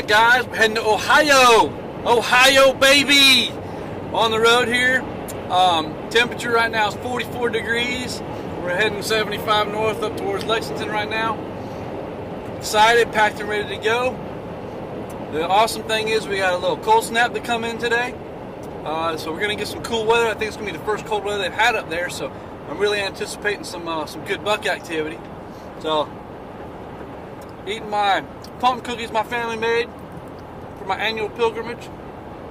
Alright guys, we're heading to Ohio. Ohio baby! On the road here. Temperature right now is 44 degrees. We're heading 75 north up towards Lexington right now. Excited, packed and ready to go. The awesome thing is we got a little cold snap to come in today. So we're going to get some cool weather. I think it's going to be the first cold weather they've had up there. So I'm really anticipating some good buck activity. So eating my pumpkin cookies my family made for my annual pilgrimage.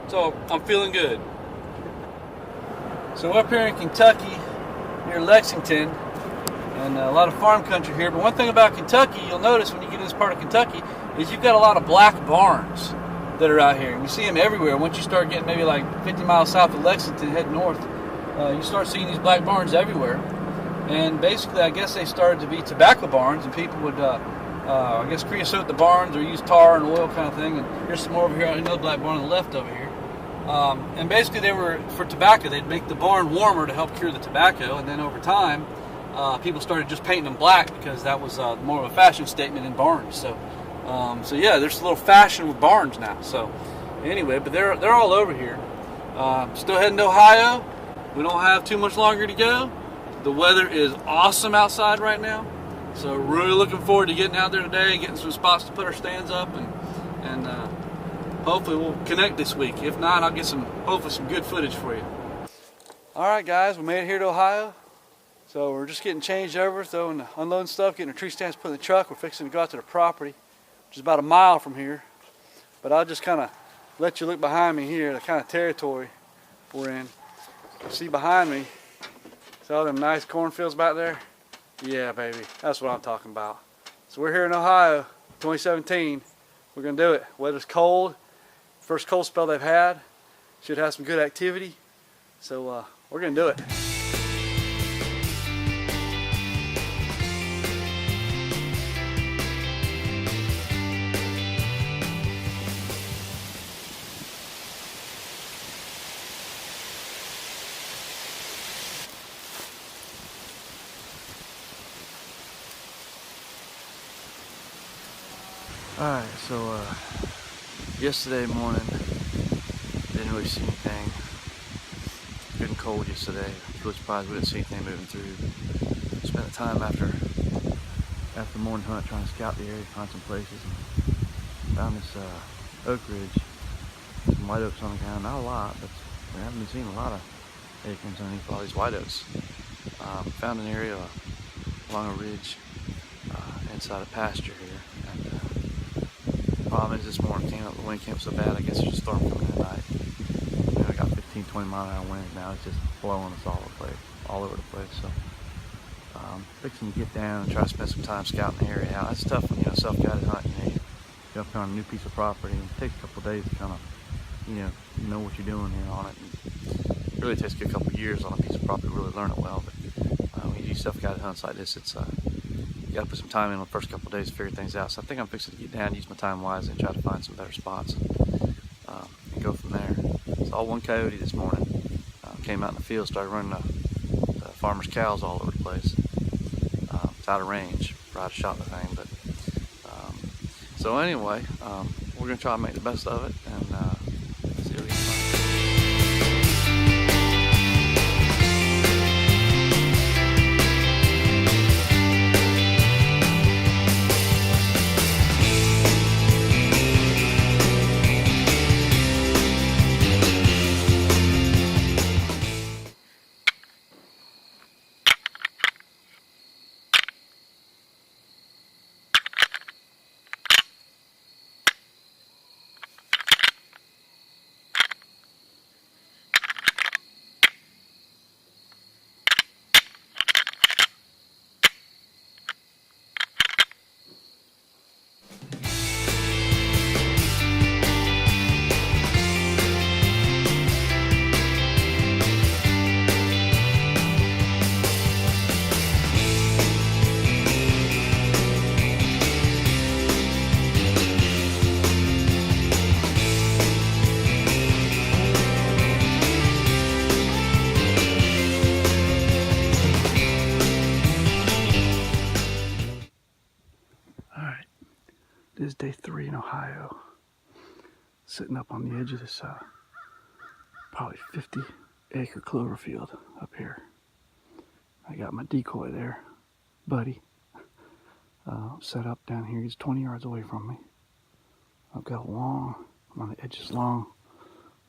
So I'm feeling good. So up here in Kentucky, near Lexington, and a lot of farm country here. But one thing about Kentucky, you'll notice when you get in this part of Kentucky, is you've got a lot of black barns that are out here. And you see them everywhere. Once you start getting maybe like 50 miles south of Lexington, head north, you start seeing these black barns everywhere. And basically, I guess they started to be tobacco barns, and people would, I guess, creosote the barns or use tar and oil kind of thing. And here's some more over here, another black barn on the left over here. And basically, they were for tobacco. They'd make the barn warmer to help cure the tobacco, and then over time, people started just painting them black because that was more of a fashion statement in barns. So yeah, there's a little fashion with barns now. So anyway, but they're all over here. Still heading to Ohio. We don't have too much longer to go. The weather is awesome outside right now. So really looking forward to getting out there today, getting some spots to put our stands up, and hopefully we'll connect this week. If not, I'll get hopefully some good footage for you. All right, guys, we made it here to Ohio. So we're just getting changed over, throwing, unloading stuff, getting our tree stands put in the truck. We're fixing to go out to the property, which is about a mile from here. But I'll just kind of let you look behind me here, the kind of territory we're in. See behind me, see all them nice cornfields back there? Yeah, baby, that's what I'm talking about. So we're here in Ohio, 2017. We're gonna do it. Weather's cold. First cold spell they've had. Should have some good activity. So we're gonna do it. Alright, so yesterday morning, didn't really see anything. Good and cold yesterday. I was really surprised we didn't see anything moving through. Spent the time after the morning hunt trying to scout the area, find some places, and found this oak ridge, some white oaks on the ground. Not a lot, but we haven't been seeing a lot of acorns underneath all these white oaks. Found an area along a ridge inside a pasture here. And, problem is this morning the wind came so bad, I guess there's a storm coming in tonight. You know, I got 15-20 mile an hour wind now. It's just blowing us all over the place. So fixing to get down and try to spend some time scouting the area out. That's tough when, you know, self-guided hunting. You know, you go up on a new piece of property, and it takes a couple of days to kind of, know what you're doing here on it. And it really takes a good couple of years on a piece of property to really learn it well. But when you do self-guided hunts like this, it's you got to put some time in the first couple of days to figure things out. So I think I'm fixing to get down, use my time wisely, and try to find some better spots and go from there. Saw one coyote this morning. Came out in the field, started running the farmer's cows all over the place. It's out of range. Probably shot the thing, but so anyway, we're gonna try to make the best of it and see what we can find. This is day 3 in Ohio. sitting up on the edge of this probably 50-acre clover field up here. I got my decoy there, buddy, set up down here. He's 20 yards away from me. I've got a long, I'm on the edge of this long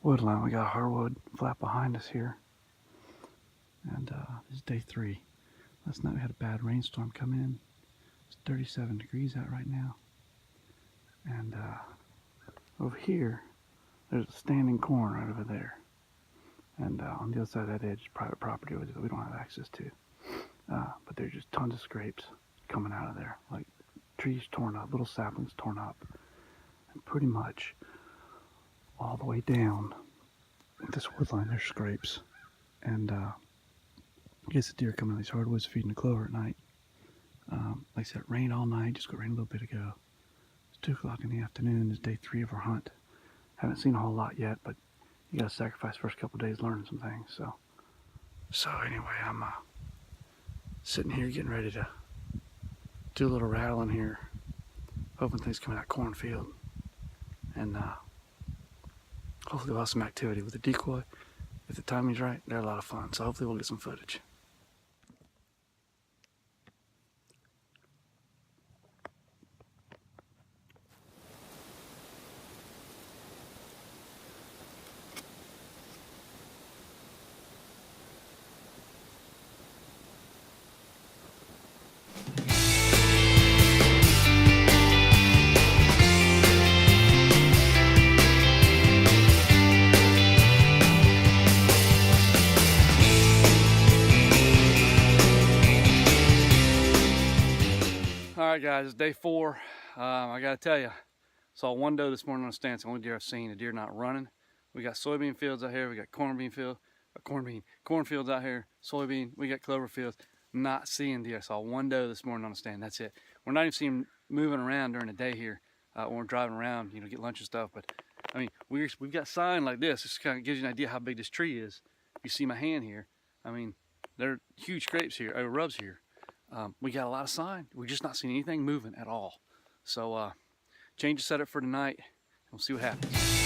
wood line. We got a hardwood flat behind us here. And this is day 3. Last night we had a bad rainstorm come in. It's 37 degrees out right now. And over here, there's a standing corn right over there. And on the other side of that edge, private property that we don't have access to. But there's just tons of scrapes coming out of there. Like trees torn up, little saplings torn up. And pretty much all the way down this woodline, there's scrapes. And I guess the deer coming on these hardwoods feeding the clover at night. Like I said, it rained all night, just got rain a little bit ago. It's 2 o'clock in the afternoon. It's day 3 of our hunt. Haven't seen a whole lot yet, but you gotta sacrifice the first couple days learning some things. So anyway, I'm sitting here getting ready to do a little rattling here, hoping things come in that cornfield, and hopefully we'll have some activity with the decoy. If the timing's right, they're a lot of fun. So hopefully we'll get some footage. Alright guys, it's day 4. I gotta tell you, saw one doe this morning on a stand. It's the only deer I've seen. The deer not running. We got soybean fields out here. We got cornfields out here. Soybean. We got clover fields. Not seeing deer. I saw one doe this morning on a stand. That's it. We're not even seeing them moving around during the day here when we're driving around, get lunch and stuff. But I mean, we've got sign like this. This kind of gives you an idea how big this tree is. You see my hand here. I mean, there are huge scrapes here, rubs here. We got a lot of sign. We're just not seeing anything moving at all. So change the setup for tonight, and we'll see what happens.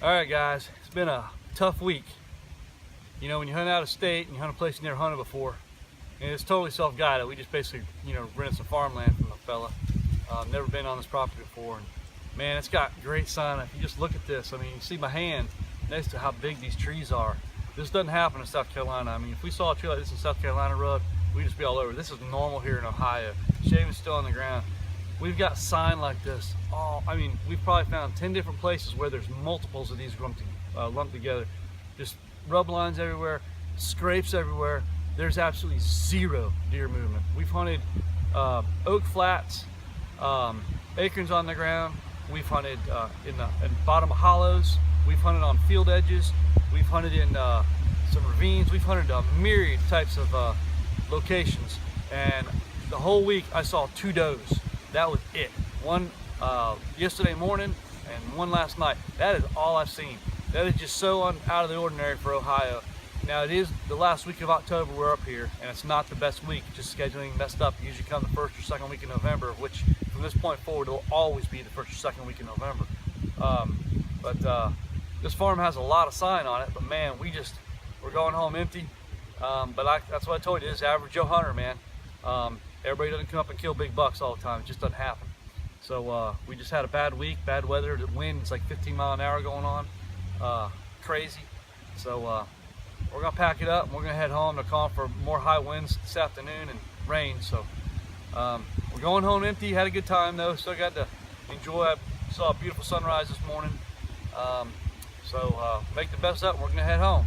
Alright guys, it's been a tough week. When you hunt out of state and you hunt a place you never hunted before, and it's totally self-guided. We just basically, rented some farmland from a fella. Never been on this property before, and man, it's got great sign. If you just look at this, I mean, you see my hand next to how big these trees are. This doesn't happen in South Carolina. I mean, if we saw a tree like this in South Carolina, Rub, we'd just be all over. This is normal here in Ohio. Shaving's still on the ground. We've got sign like this. I mean, we've probably found 10 different places where there's multiples of these lumped together. Just rub lines everywhere, scrapes everywhere. There's absolutely zero deer movement. We've hunted oak flats, acorns on the ground. We've hunted in bottom of hollows. We've hunted on field edges. We've hunted in some ravines. We've hunted a myriad types of locations. And the whole week I saw 2 does. That was it. One yesterday morning and one last night. That is all I've seen. That is just so out of the ordinary for Ohio. Now it is the last week of October we're up here, and it's not the best week. Just scheduling messed up. It usually come the 1st or 2nd week in November, which from this point forward it'll always be the 1st or 2nd week in November. This farm has a lot of sign on it, but man, we're going home empty. That's what I told you. This is average Joe hunter, man. Everybody doesn't come up and kill big bucks all the time. It just doesn't happen. So we just had a bad week, bad weather. The wind is like 15 mile an hour going on. Crazy. So we're gonna pack it up and we're gonna head home. They're calling for more high winds this afternoon and rain. So we're going home empty. Had a good time though. Still got to enjoy. I saw a beautiful sunrise this morning. Make the best of it. We're gonna head home.